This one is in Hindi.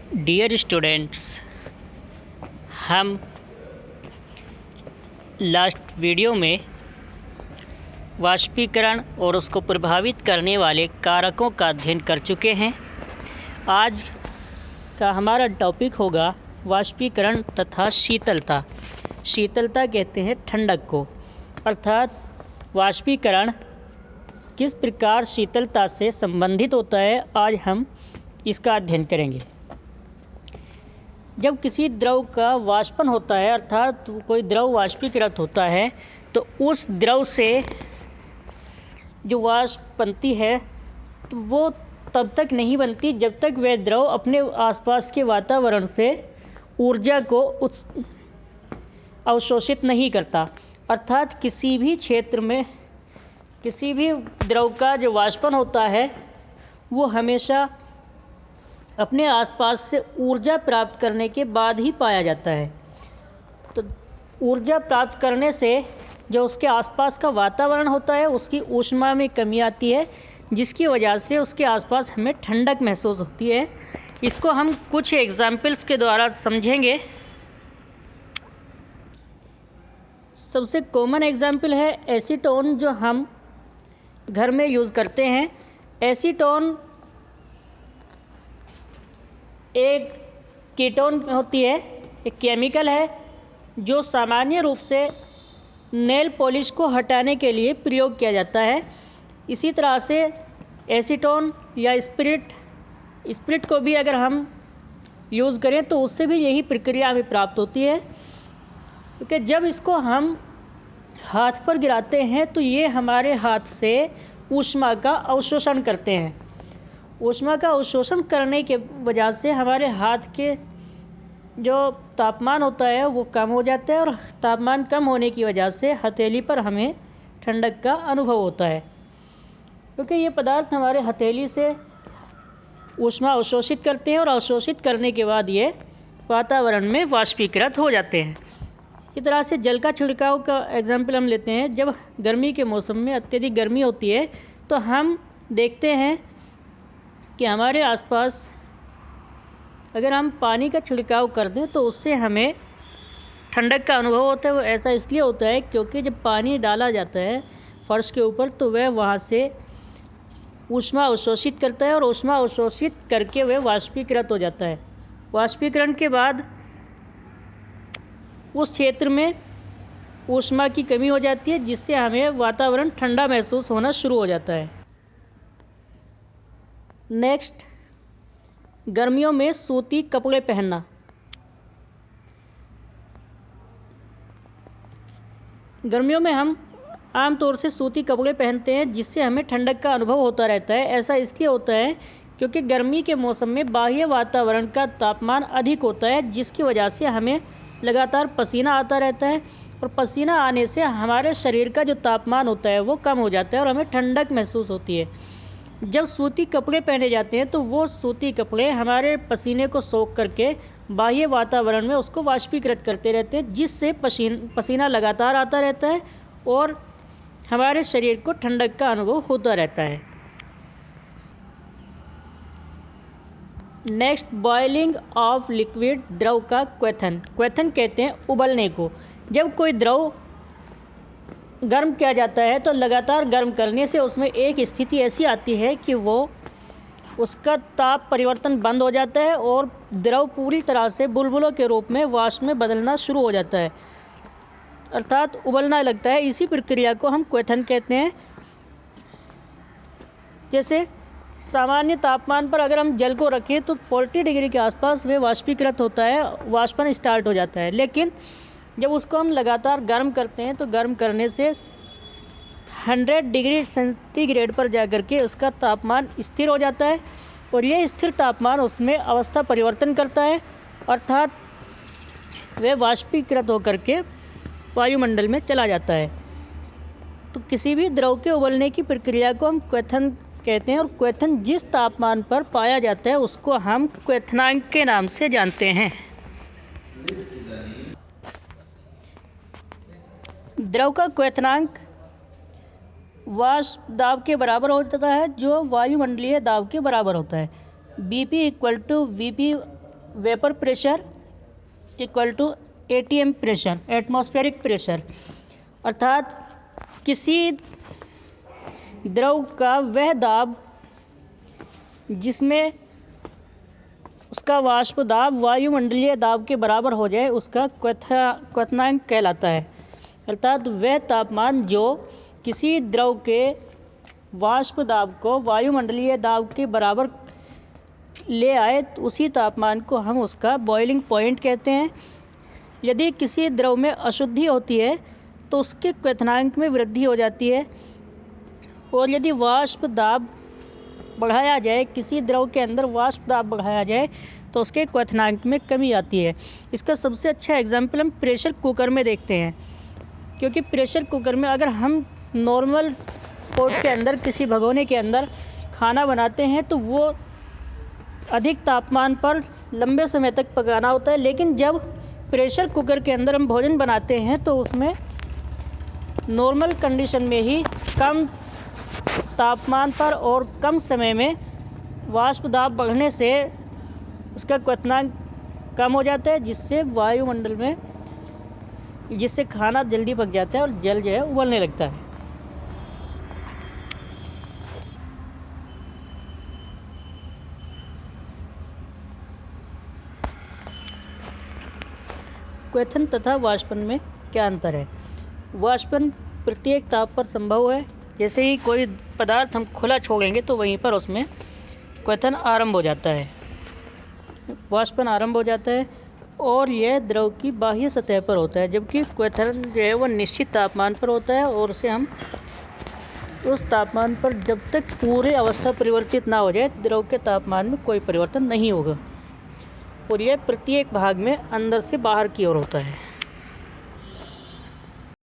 डियर स्टूडेंट्स, हम लास्ट वीडियो में वाष्पीकरण और उसको प्रभावित करने वाले कारकों का अध्ययन कर चुके हैं। आज का हमारा टॉपिक होगा वाष्पीकरण तथा शीतलता। शीतलता कहते हैं ठंडक को, अर्थात वाष्पीकरण किस प्रकार शीतलता से संबंधित होता है, आज हम इसका अध्ययन करेंगे। जब किसी द्रव का वाष्पन होता है, अर्थात कोई द्रव वाष्पीकृत होता है, तो उस द्रव से जो वाष्प बनती है तो वो तब तक नहीं बनती जब तक वह द्रव अपने आसपास के वातावरण से ऊर्जा को अवशोषित नहीं करता। अर्थात किसी भी क्षेत्र में किसी भी द्रव का जो वाष्पन होता है वो हमेशा अपने आसपास से ऊर्जा प्राप्त करने के बाद ही पाया जाता है। तो ऊर्जा प्राप्त करने से जो उसके आसपास का वातावरण होता है उसकी ऊष्मा में कमी आती है, जिसकी वजह से उसके आसपास हमें ठंडक महसूस होती है। इसको हम कुछ एग्जाम्पल्स के द्वारा समझेंगे। सबसे कॉमन एग्जाम्पल है एसीटोन, जो हम घर में यूज़ करते हैं। एसीटोन एक कीटोन होती है, एक केमिकल है जो सामान्य रूप से नेल पॉलिश को हटाने के लिए प्रयोग किया जाता है। इसी तरह से एसीटोन या स्पिरिट को भी अगर हम यूज़ करें तो उससे भी यही प्रक्रिया हमें प्राप्त होती है, क्योंकि जब इसको हम हाथ पर गिराते हैं तो ये हमारे हाथ से ऊष्मा का अवशोषण करते हैं। ऊष्मा का अवशोषण करने के वजह से हमारे हाथ के जो तापमान होता है वो कम हो जाता है, और तापमान कम होने की वजह से हथेली पर हमें ठंडक का अनुभव होता है, क्योंकि ये पदार्थ हमारे हथेली से ऊष्मा अवशोषित करते हैं और अवशोषित करने के बाद ये वातावरण में वाष्पीकृत हो जाते हैं। इस तरह से जल का छिड़काव का एग्जाम्पल हम लेते हैं। जब गर्मी के मौसम में अत्यधिक गर्मी होती है तो हम देखते हैं कि हमारे आसपास अगर हम पानी का छिड़काव कर दें तो उससे हमें ठंडक का अनुभव होता है। वो ऐसा इसलिए होता है क्योंकि जब पानी डाला जाता है फर्श के ऊपर तो वह वहाँ से ऊष्मा अवशोषित करता है, और ऊष्मा अवशोषित करके वह वाष्पीकृत हो जाता है। वाष्पीकरण के बाद उस क्षेत्र में ऊष्मा की कमी हो जाती है, जिससे हमें वातावरण ठंडा महसूस होना शुरू हो जाता है। नेक्स्ट, गर्मियों में सूती कपड़े पहनना। गर्मियों में हम आमतौर से सूती कपड़े पहनते हैं, जिससे हमें ठंडक का अनुभव होता रहता है। ऐसा इसलिए होता है क्योंकि गर्मी के मौसम में बाह्य वातावरण का तापमान अधिक होता है, जिसकी वजह से हमें लगातार पसीना आता रहता है, और पसीना आने से हमारे शरीर का जो तापमान होता है वो कम हो जाता है और हमें ठंडक महसूस होती है। जब सूती कपड़े पहने जाते हैं तो वो सूती कपड़े हमारे पसीने को सोख करके बाह्य वातावरण में उसको वाष्पीकृत करते रहते हैं, जिससे पसीना लगातार आता रहता है और हमारे शरीर को ठंडक का अनुभव होता रहता है। नेक्स्ट, बॉइलिंग ऑफ लिक्विड, द्रव का क्वथन। क्वथन कहते हैं उबलने को। जब कोई द्रव गर्म किया जाता है तो लगातार गर्म करने से उसमें एक स्थिति ऐसी आती है कि वो उसका ताप परिवर्तन बंद हो जाता है और द्रव पूरी तरह से बुलबुलों के रूप में वाष्प में बदलना शुरू हो जाता है, अर्थात उबलना लगता है। इसी प्रक्रिया को हम क्वथन कहते हैं। जैसे सामान्य तापमान पर अगर हम जल को रखें तो 40 डिग्री के आसपास वह वाष्पीकृत होता है, वाष्पन स्टार्ट हो जाता है। लेकिन जब उसको हम लगातार गर्म करते हैं तो गर्म करने से 100 डिग्री सेंटीग्रेड पर जाकर के उसका तापमान स्थिर हो जाता है, और ये स्थिर तापमान उसमें अवस्था परिवर्तन करता है, अर्थात वह वाष्पीकृत होकर के वायुमंडल में चला जाता है। तो किसी भी द्रव के उबलने की प्रक्रिया को हम क्वथन कहते हैं, और क्वथन जिस तापमान पर पाया जाता है उसको हम क्वथनांक के नाम से जानते हैं। द्रव का क्वथनांक वाष्प दाब के बराबर होता है, जो वायुमंडलीय दाब के बराबर होता है। BP = VP vapour pressure equal to ATM pressure, atmospheric pressure, अर्थात किसी द्रव का वह दाब जिसमें उसका वाष्प दाब वायुमंडलीय दाब के बराबर हो जाए उसका क्वथनांक कहलाता है। अर्थात वह तापमान जो किसी द्रव के वाष्प दाब को वायुमंडलीय दाब के बराबर ले आए तो उसी तापमान को हम उसका बॉइलिंग पॉइंट कहते हैं। यदि किसी द्रव में अशुद्धि होती है तो उसके क्वथनांक में वृद्धि हो जाती है, और यदि वाष्प दाब बढ़ाया जाए, किसी द्रव के अंदर वाष्प दाब बढ़ाया जाए तो उसके क्वथनांक में कमी आती है। इसका सबसे अच्छा एग्जाम्पल हम प्रेशर कुकर में देखते हैं, क्योंकि प्रेशर कुकर में अगर हम नॉर्मल पॉट के अंदर, किसी भगोने के अंदर खाना बनाते हैं तो वो अधिक तापमान पर लंबे समय तक पकाना होता है, लेकिन जब प्रेशर कुकर के अंदर हम भोजन बनाते हैं तो उसमें नॉर्मल कंडीशन में ही कम तापमान पर और कम समय में वाष्प दाब बढ़ने से उसका क्वथनांक कम हो जाता है, जिससे वायुमंडल में, जिससे खाना जल्दी पक जाता है और जल जो है उबलने लगता है। क्वथन तथा वाष्पन में क्या अंतर है? वाष्पन प्रत्येक ताप पर संभव है। जैसे ही कोई पदार्थ हम खुला छोड़ेंगे तो वहीं पर उसमें क्वथन आरंभ हो जाता है, वाष्पन आरंभ हो जाता है, और यह द्रव की बाह्य सतह पर होता है, जबकि क्वथन जो है वह निश्चित तापमान पर होता है और उसे हम उस तापमान पर जब तक पूरी अवस्था परिवर्तित ना हो जाए द्रव के तापमान में कोई परिवर्तन नहीं होगा, और यह प्रत्येक भाग में अंदर से बाहर की ओर होता है।